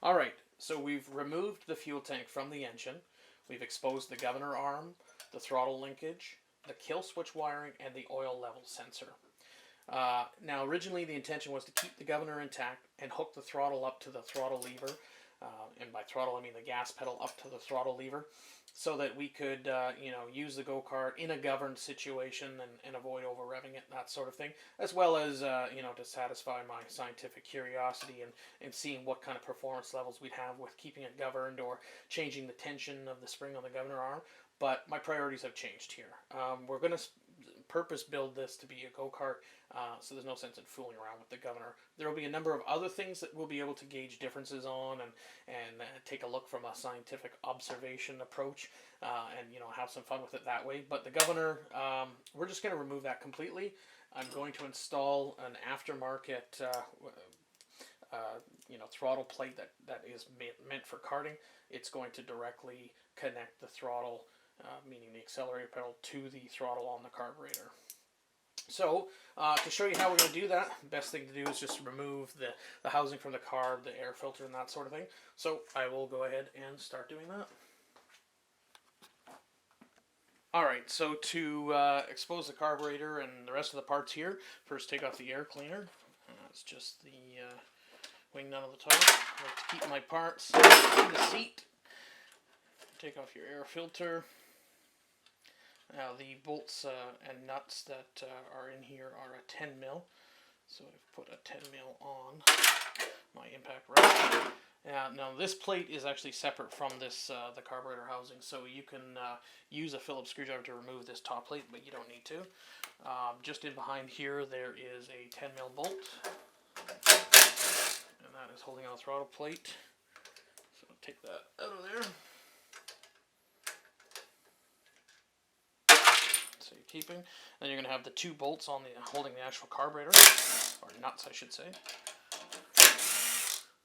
Alright, so we've removed the fuel tank from the engine. We've exposed the governor arm, the throttle linkage, the kill switch wiring, and the oil level sensor. Now, originally the intention was to keep the governor intact and hook the throttle up to the throttle lever. And by throttle, I mean the gas pedal up to the throttle lever, so that we could, use the go-kart in a governed situation and avoid over-revving it, that sort of thing, as well as, to satisfy my scientific curiosity and seeing what kind of performance levels we'd have with keeping it governed or changing the tension of the spring on the governor arm. But my priorities have changed here. We're going to purpose build this to be a go-kart, so there's no sense in fooling around with the governor. There will be a number of other things that we'll be able to gauge differences on and take a look from a scientific observation approach, and have some fun with it that way. But the governor, we're just going to remove that completely. I'm going to install an aftermarket throttle plate that is meant for karting. It's going to directly connect the throttle, meaning the accelerator pedal, to the throttle on the carburetor. So, to show you how we're going to do that, the best thing to do is just remove the housing from the carb, the air filter, and that sort of thing. So, I will go ahead and start doing that. Alright, so to expose the carburetor and the rest of the parts here, first take off the air cleaner. That's just the wing nut on the top. I like to keep my parts in the seat. Take off your air filter. Now the bolts and nuts that are in here are a 10 mil, so I've put a 10 mil on my impact rack. Now this plate is actually separate from this the carburetor housing, so you can use a Phillips screwdriver to remove this top plate, but you don't need to. Just in behind here there is a 10 mil bolt, and that is holding on the throttle plate. So I'll take that out of there. So you're keeping. Then you're going to have the two bolts on holding the actual carburetor, or nuts I should say.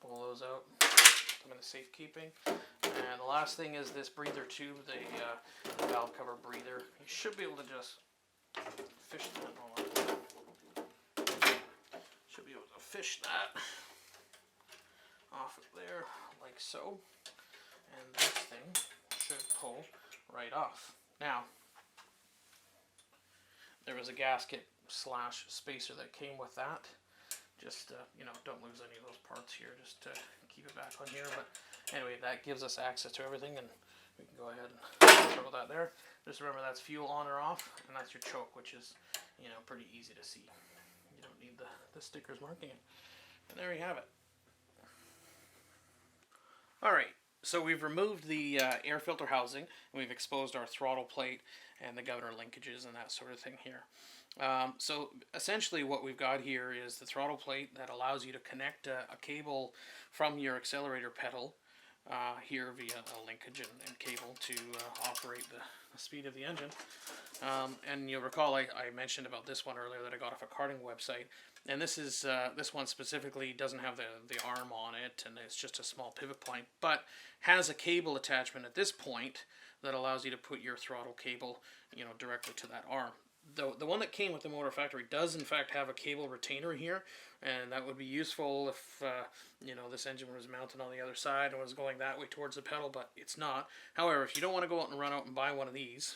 Pull those out. Put them in the safekeeping. And the last thing is this breather tube, the valve cover breather. You should be able to just fish that. Should be able to fish that off of there, like so. And this thing should pull right off. Now, there was a gasket slash spacer that came with that. Just, don't lose any of those parts here, just to keep it back on here. But anyway, that gives us access to everything, and we can go ahead and throw that there. Just remember that's fuel on or off, and that's your choke, which is, pretty easy to see. You don't need the stickers marking it. And there you have it. Alright, so we've removed the air filter housing, and we've exposed our throttle plate and the governor linkages and that sort of thing here. So essentially what we've got here is the throttle plate that allows you to connect a cable from your accelerator pedal here via a linkage and cable to operate the speed of the engine. And you'll recall I mentioned about this one earlier that I got off a karting website. And this one specifically doesn't have the arm on it, and it's just a small pivot point, but has a cable attachment at this point that allows you to put your throttle cable, directly to that arm. The one that came with the motor factory does in fact have a cable retainer here, and that would be useful if this engine was mounted on the other side and was going that way towards the pedal, but it's not. However, if you don't want to go out and run out and buy one of these,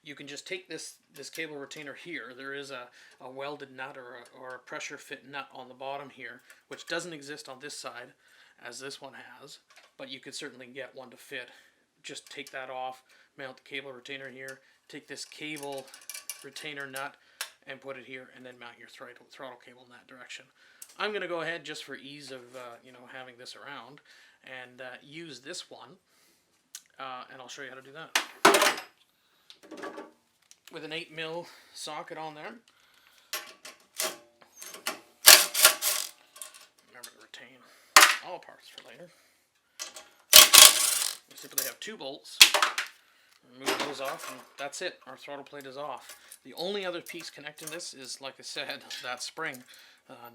you can just take this cable retainer here. There is a welded nut or a pressure fit nut on the bottom here, which doesn't exist on this side as this one has, but you could certainly get one to fit. Just take that off, mount the cable retainer here, take this cable retainer nut and put it here, and then mount your throttle cable in that direction. I'm going to go ahead, just for ease of having this around, and use this one, and I'll show you how to do that. With an 8 mil socket on there. Remember to retain all parts for later. We simply have two bolts. Remove those off, and that's it. Our throttle plate is off. The only other piece connecting this is, like I said, that spring.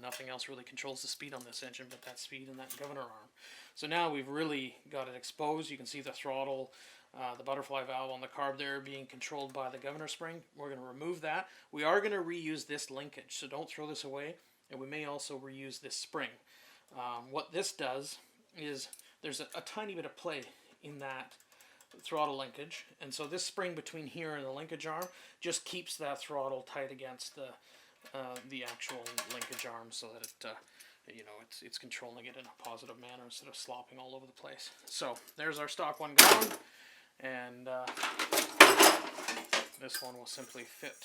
Nothing else really controls the speed on this engine but that speed and that governor arm. So now we've really got it exposed. You can see the throttle, the butterfly valve on the carb there being controlled by the governor spring. We're going to remove that. We are going to reuse this linkage, so don't throw this away. And we may also reuse this spring. What this does is there's a tiny bit of play in that throttle linkage, and so this spring between here and the linkage arm just keeps that throttle tight against the actual linkage arm, so that it it's controlling it in a positive manner instead of slopping all over the place. So there's our stock one going, and this one will simply fit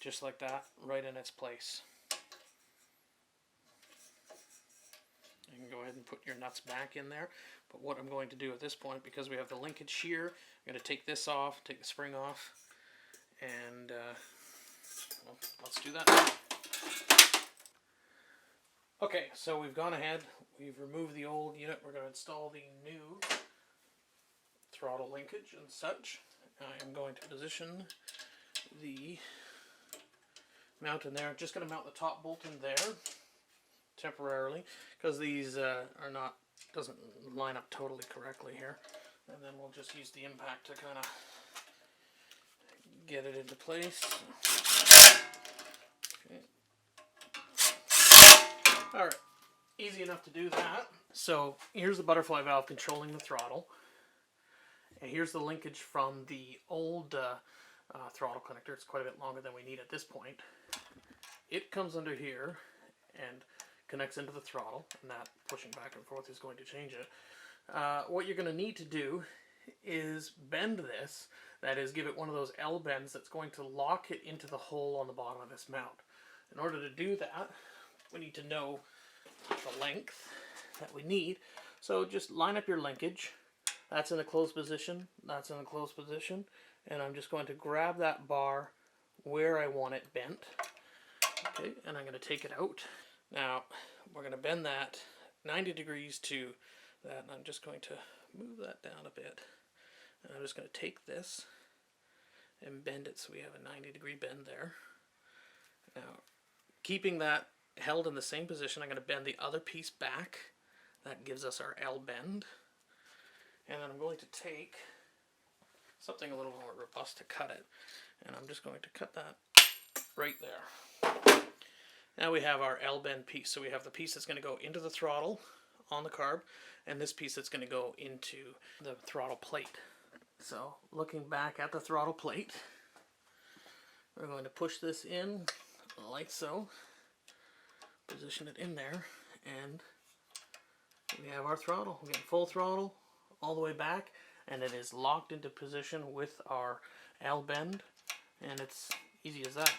just like that, right in its place. You can go ahead and put your nuts back in there. But what I'm going to do at this point, because we have the linkage here, I'm going to take this off, take the spring off, and well, let's do that now. Okay, so we've gone ahead, we've removed the old unit, we're going to install the new throttle linkage and such. I am going to position the mount in there. I'm just going to mount the top bolt in there temporarily, because these doesn't line up totally correctly here, and then we'll just use the impact to kind of get it into place. Okay. Alright, easy enough to do that. So here's the butterfly valve controlling the throttle, and here's the linkage from the old throttle connector. It's quite a bit longer than we need at this point. It comes under here and connects into the throttle, and that pushing back and forth is going to change it. What you're going to need to do is bend this, that is, give it one of those L bends that's going to lock it into the hole on the bottom of this mount. In order to do that, we need to know the length that we need. So just line up your linkage. That's in a closed position, that's in a closed position, and I'm just going to grab that bar where I want it bent. Okay, and I'm going to take it out. Now, we're going to bend that 90 degrees to that, and I'm just going to move that down a bit. And I'm just going to take this and bend it so we have a 90-degree bend there. Now, keeping that held in the same position, I'm going to bend the other piece back. That gives us our L bend. And then I'm going to take something a little more robust to cut it. And I'm just going to cut that right there. Now we have our L bend piece. So we have the piece that's going to go into the throttle on the carb, and this piece that's going to go into the throttle plate. So looking back at the throttle plate, we're going to push this in like so, position it in there, and we have our throttle. We get full throttle all the way back, and it is locked into position with our L bend, and it's easy as that.